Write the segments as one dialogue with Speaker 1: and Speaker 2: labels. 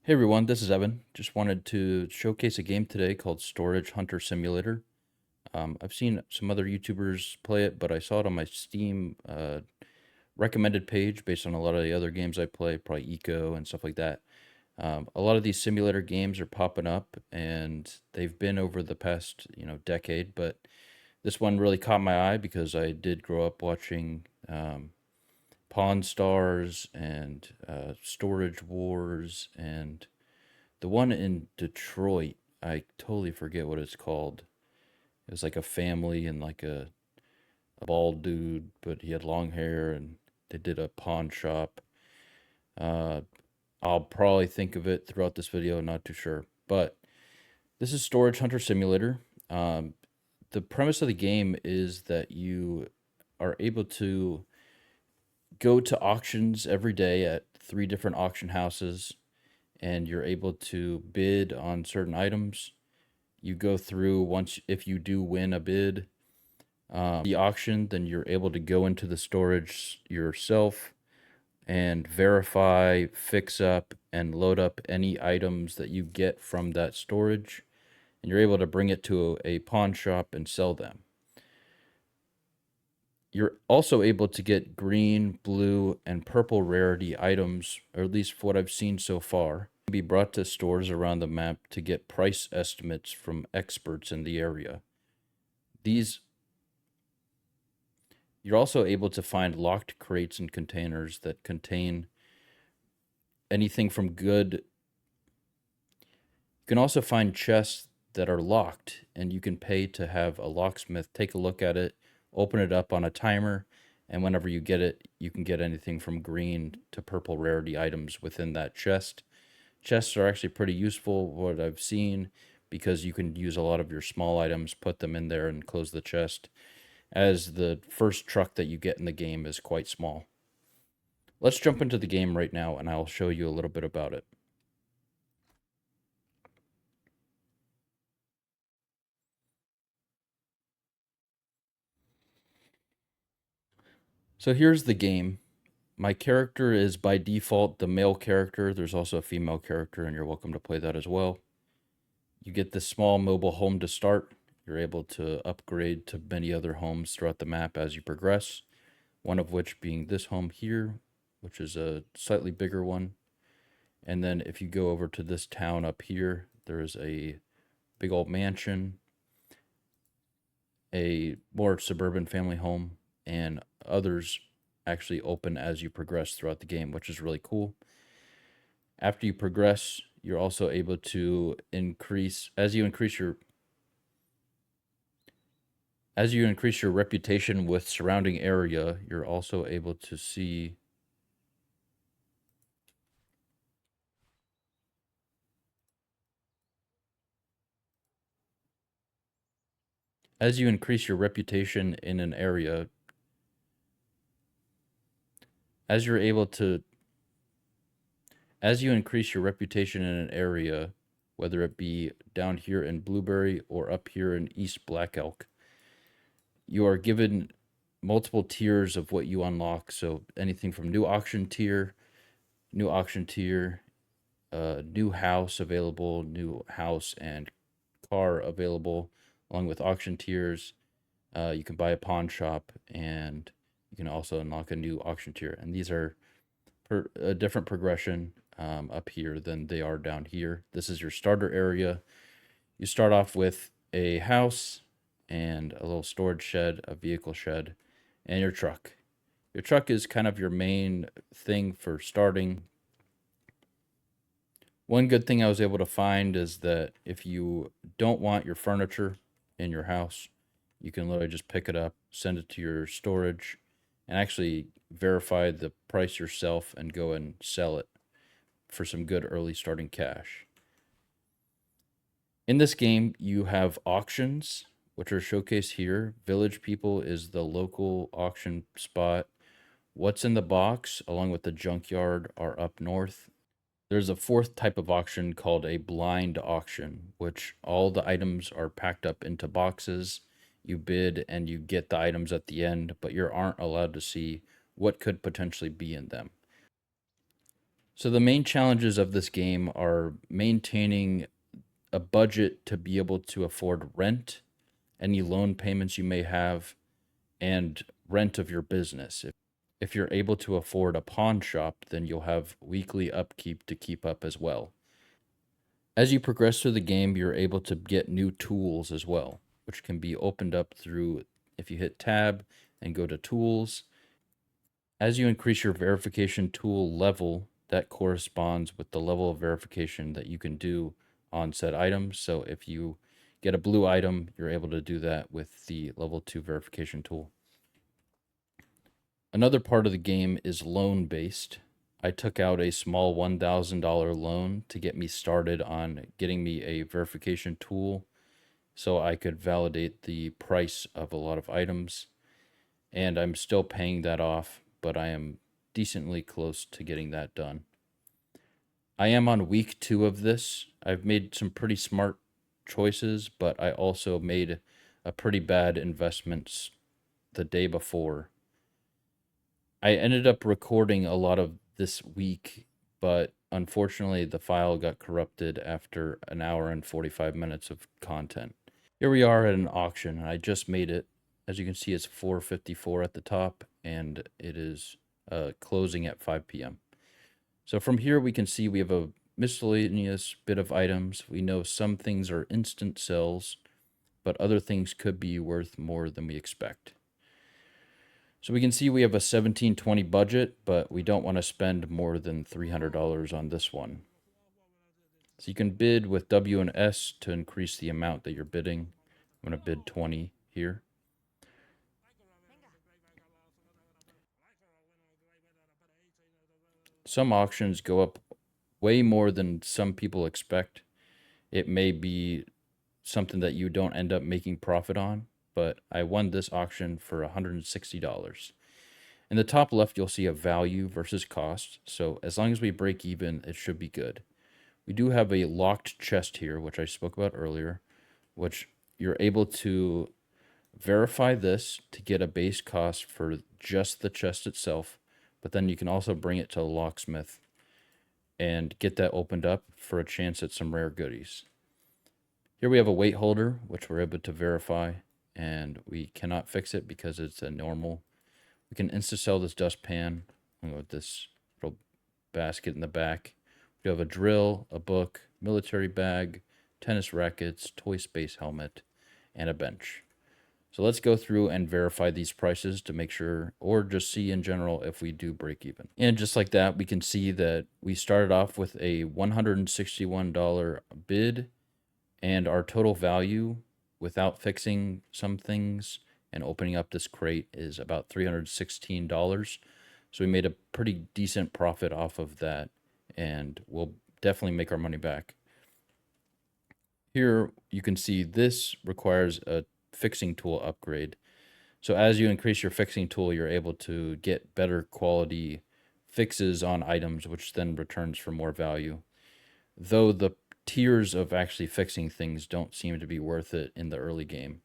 Speaker 1: Hey everyone, this is Evan. Just wanted to showcase a game today called Storage Hunter Simulator. I've seen some other YouTubers play it, but I saw it on my Steam recommended page based on a lot of the other games I play, probably Eco and stuff like that. A lot of these simulator games are popping up, and they've been over the past, decade. But this one really caught my eye because I did grow up watching Pawn Stars and Storage Wars and the one in Detroit. I totally forget what it's called. It was like a family and like a bald dude, but he had long hair and they did a pawn shop. Uh, I'll probably think of it throughout this video, not too sure. But this is Storage Hunter Simulator. The premise of the game is that you are able to go to auctions every day at three different auction houses, and you're able to bid on certain items. You go through once, if you do win a bid, the auction, then you're able to go into the storage yourself and verify, fix up, and load up any items that you get from that storage. And you're able to bring it to a pawn shop and sell them. You're also able to get green, blue, and purple rarity items, or at least what I've seen so far, be brought to stores around the map to get price estimates from experts in the area. These You're also able to find locked crates and containers that contain anything from good. You can also find chests that are locked, and you can pay to have a locksmith take a look at it, open it up on a timer, and whenever you get it, you can get anything from green to purple rarity items within that chest. Chests are actually pretty useful, what I've seen, because you can use a lot of your small items, put them in there, and close the chest, as the first truck that you get in the game is quite small. Let's jump into the game right now, and I'll show you a little bit about it. So here's the game. My character is by default the male character. There's also a female character, and you're welcome to play that as well. You get this small mobile home to start. You're able to upgrade to many other homes throughout the map as you progress, one of which being this home here, which is a slightly bigger one. And then if you go over to this town up here, there is a big old mansion, a more suburban family home, and others actually open as you progress throughout the game, which is really cool. After you progress, you're also able to increase as you increase your reputation with surrounding area, you're also able to see as you increase your reputation in an area, as you're able to as you increase your reputation in an area, whether it be down here in Blueberry or up here in East Black Elk, you are given multiple tiers of what you unlock. So anything from new auction tier, new house available, new house and car available, along with auction tiers. You can buy a pawn shop, and you can also unlock a new auction tier. And these are a different progression up here than they are down here. This is your starter area. You start off with a house and a little storage shed, a vehicle shed, and your truck. Your truck is kind of your main thing for starting. One good thing I was able to find is that if you don't want your furniture in your house, you can literally just pick it up, send it to your storage, and actually verify the price yourself and go and sell it for some good early starting cash. In this game, you have auctions, which are showcased here. Village People is the local auction spot. What's in the Box, along with the junkyard, are up north. There's a fourth type of auction called a blind auction, which all the items are packed up into boxes. You bid and you get the items at the end, but you aren't allowed to see what could potentially be in them. So the main challenges of this game are maintaining a budget to be able to afford rent, any loan payments you may have, and rent of your business. If you're able to afford a pawn shop, then you'll have weekly upkeep to keep up as well. As you progress through the game, you're able to get new tools as well, which can be opened up through if you hit tab and go to tools. As you increase your verification tool level, that corresponds with the level of verification that you can do on said items. So if you get a blue item, you're able to do that with the level 2 verification tool. Another part of the game is loan based. I took out a small $1,000 loan to get me started on getting me a verification tool so I could validate the price of a lot of items. And I'm still paying that off, but I am decently close to getting that done. I am on week 2 of this. I've made some pretty smart choices, but I also made a pretty bad investments the day before. I ended up recording a lot of this week, but unfortunately the file got corrupted after an hour and 45 minutes of content. Here we are at an auction, and I just made it. As you can see, it's 4:54 at the top, and it is closing at 5 p.m. So from here, we can see we have a miscellaneous bit of items. We know some things are instant sells, but other things could be worth more than we expect. So we can see we have a 1720 budget, but we don't want to spend more than $300 on this one. So you can bid with W and S to increase the amount that you're bidding. I'm going to bid 20 here. Some auctions go up way more than some people expect. It may be something that you don't end up making profit on, but I won this auction for $160. In the top left, you'll see a value versus cost. So as long as we break even, it should be good. We do have a locked chest here, which I spoke about earlier, which you're able to verify this to get a base cost for just the chest itself, but then you can also bring it to a locksmith and get that opened up for a chance at some rare goodies. Here we have a weight holder, which we're able to verify, and we cannot fix it because it's a normal. We can insta-sell this dustpan with this little basket in the back. We have a drill, a book, military bag, tennis rackets, toy space helmet, and a bench. So let's go through and verify these prices to make sure, or just see in general if we do break even. And just like that, we can see that we started off with a $161 bid, and our total value without fixing some things and opening up this crate is about $316. So we made a pretty decent profit off of that, and we'll definitely make our money back. Here you can see this requires a fixing tool upgrade. So as you increase your fixing tool, you're able to get better quality fixes on items, which then returns for more value. Though the tiers of actually fixing things don't seem to be worth it in the early game.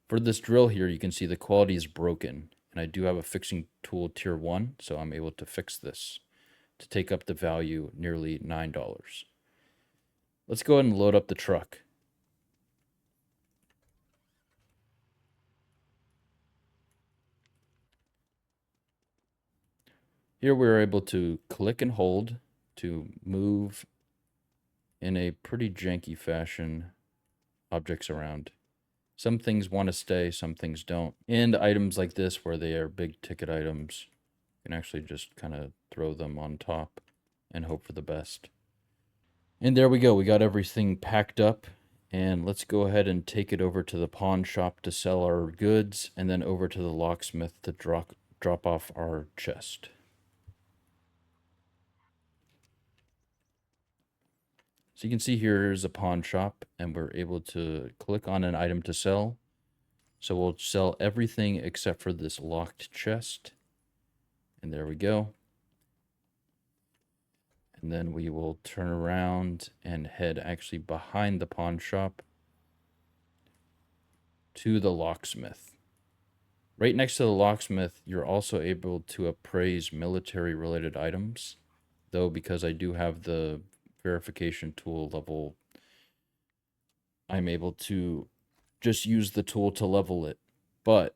Speaker 1: For this drill here, you can see the quality is broken, and I do have a fixing tool tier 1, so I'm able to fix this to take up the value nearly $9. Let's go ahead and load up the truck. Here we're able to click and hold to move in a pretty janky fashion objects around. Some things want to stay, some things don't. And items like this, where they are big ticket items, you can actually just kind of throw them on top and hope for the best. And there we go. We got everything packed up. And let's go ahead and take it over to the pawn shop to sell our goods, and then over to the locksmith to drop off our chest. So you can see here's a pawn shop, and we're able to click on an item to sell. So we'll sell everything except for this locked chest. And there we go. And then we will turn around and head actually behind the pawn shop to the locksmith. Right next to the locksmith, you're also able to appraise military related items. though, because I do have the verification tool level, I'm able to just use the tool to level it. But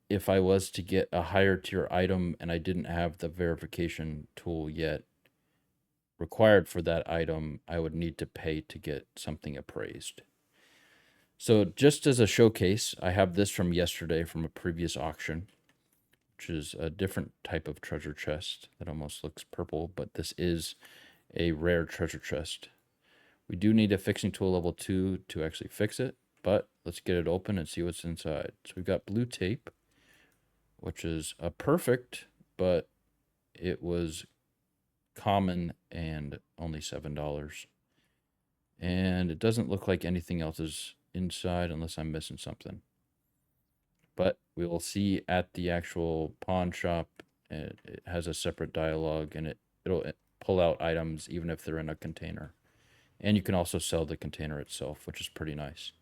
Speaker 1: if I was to get a higher tier item and I didn't have the verification tool yet required for that item, I would need to pay to get something appraised. So just as a showcase, I have this from yesterday from a previous auction, which is a different type of treasure chest that almost looks purple, but this is a rare treasure chest. We do need a fixing tool level 2 to actually fix it, but let's get it open and see what's inside. So we've got blue tape, which is a perfect, but it was common and only $7. And it doesn't look like anything else is inside unless I'm missing something. But we will see at the actual pawn shop. It has a separate dialogue, and it'll pull out items even if they're in a container. And you can also sell the container itself, which is pretty nice.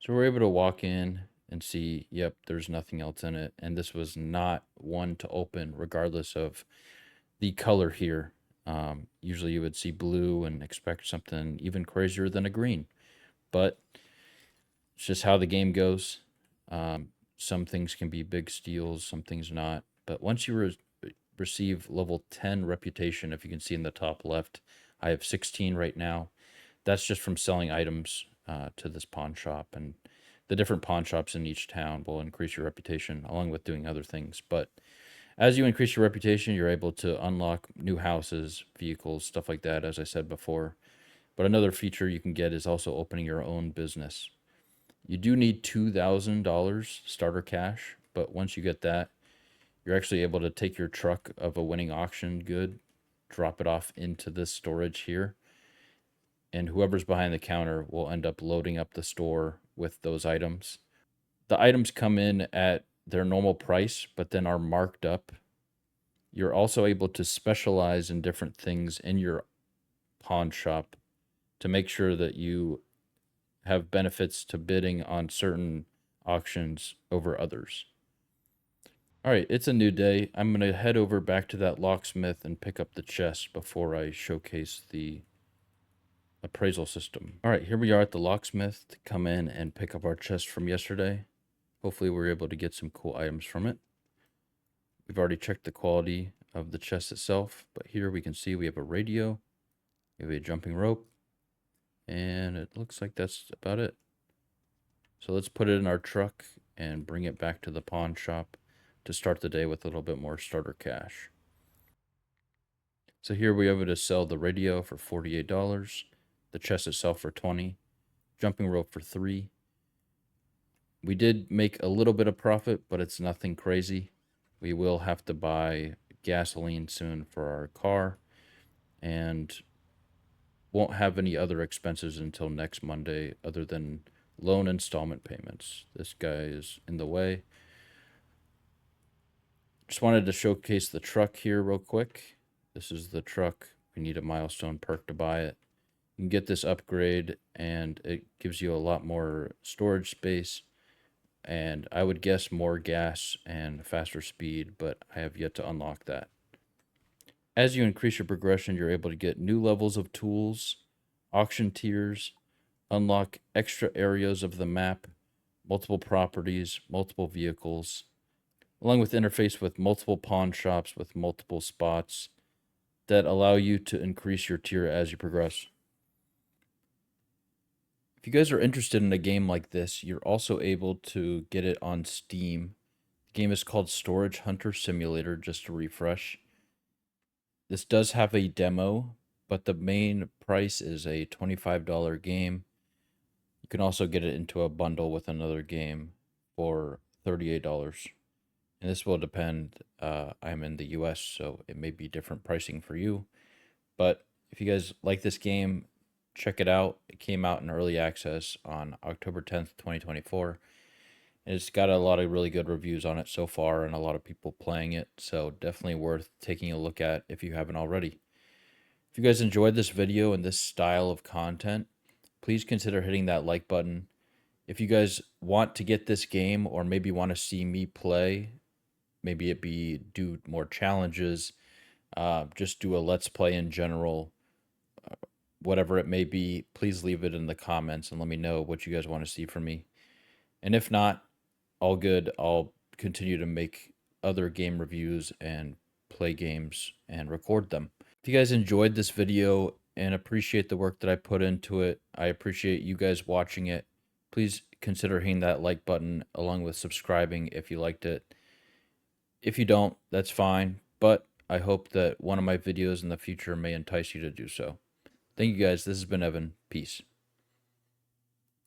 Speaker 1: So we're able to walk in and see, yep, there's nothing else in it. And this was not one to open, regardless of the color here. Usually you would see blue and expect something even crazier than a green. But it's just how the game goes. Some things can be big steals, some things not. But once you receive level 10 reputation, if you can see in the top left, I have 16 right now. That's just from selling items to this pawn shop. And the different pawn shops in each town will increase your reputation along with doing other things. But as you increase your reputation, you're able to unlock new houses, vehicles, stuff like that, as I said before. But another feature you can get is also opening your own business. You do need $2,000 starter cash, but once you get that, you're actually able to take your truck of a winning auction good, drop it off into this storage here, and whoever's behind the counter will end up loading up the store with those items. The items come in at their normal price, but then are marked up. You're also able to specialize in different things in your pawn shop to make sure that you have benefits to bidding on certain auctions over others. All right, it's a new day. I'm going to head over back to that locksmith and pick up the chest before I showcase the appraisal system. All right, here we are at the locksmith to come in and pick up our chest from yesterday. Hopefully we're able to get some cool items from it. We've already checked the quality of the chest itself, but here we can see we have a radio, we have a jumping rope, and it looks like that's about it. So let's put it in our truck and bring it back to the pawn shop to start the day with a little bit more starter cash. So here we are able to sell the radio for $48, the chest itself for $20, jumping rope for $3. We did make a little bit of profit, but it's nothing crazy. We will have to buy gasoline soon for our car and won't have any other expenses until next Monday other than loan installment payments. This guy is in the way. Just wanted to showcase the truck here real quick. This is the truck. We need a milestone perk to buy it. You can get this upgrade and it gives you a lot more storage space and I would guess more gas and faster speed, but I have yet to unlock that. As you increase your progression, you're able to get new levels of tools, auction tiers, unlock extra areas of the map, multiple properties, multiple vehicles, along with interface with multiple pawn shops with multiple spots that allow you to increase your tier as you progress. If you guys are interested in a game like this, you're also able to get it on Steam. The game is called Storage Hunter Simulator, just to refresh. This does have a demo, but the main price is a $25 game. You can also get it into a bundle with another game for $38. And this will depend. I'm in the US, so it may be different pricing for you. But if you guys like this game, check it out. It came out in early access on October 10th, 2024. And it's got a lot of really good reviews on it so far and a lot of people playing it. So definitely worth taking a look at if you haven't already. If you guys enjoyed this video and this style of content, please consider hitting that like button. If you guys want to get this game or maybe want to see me play, maybe it be do more challenges, just do a let's play in general, whatever it may be, please leave it in the comments and let me know what you guys want to see from me. And if not, all good. I'll continue to make other game reviews and play games and record them. If you guys enjoyed this video and appreciate the work that I put into it, I appreciate you guys watching it. Please consider hitting that like button along with subscribing if you liked it. If you don't, that's fine, but I hope that one of my videos in the future may entice you to do so. Thank you guys. This has been Evan. Peace.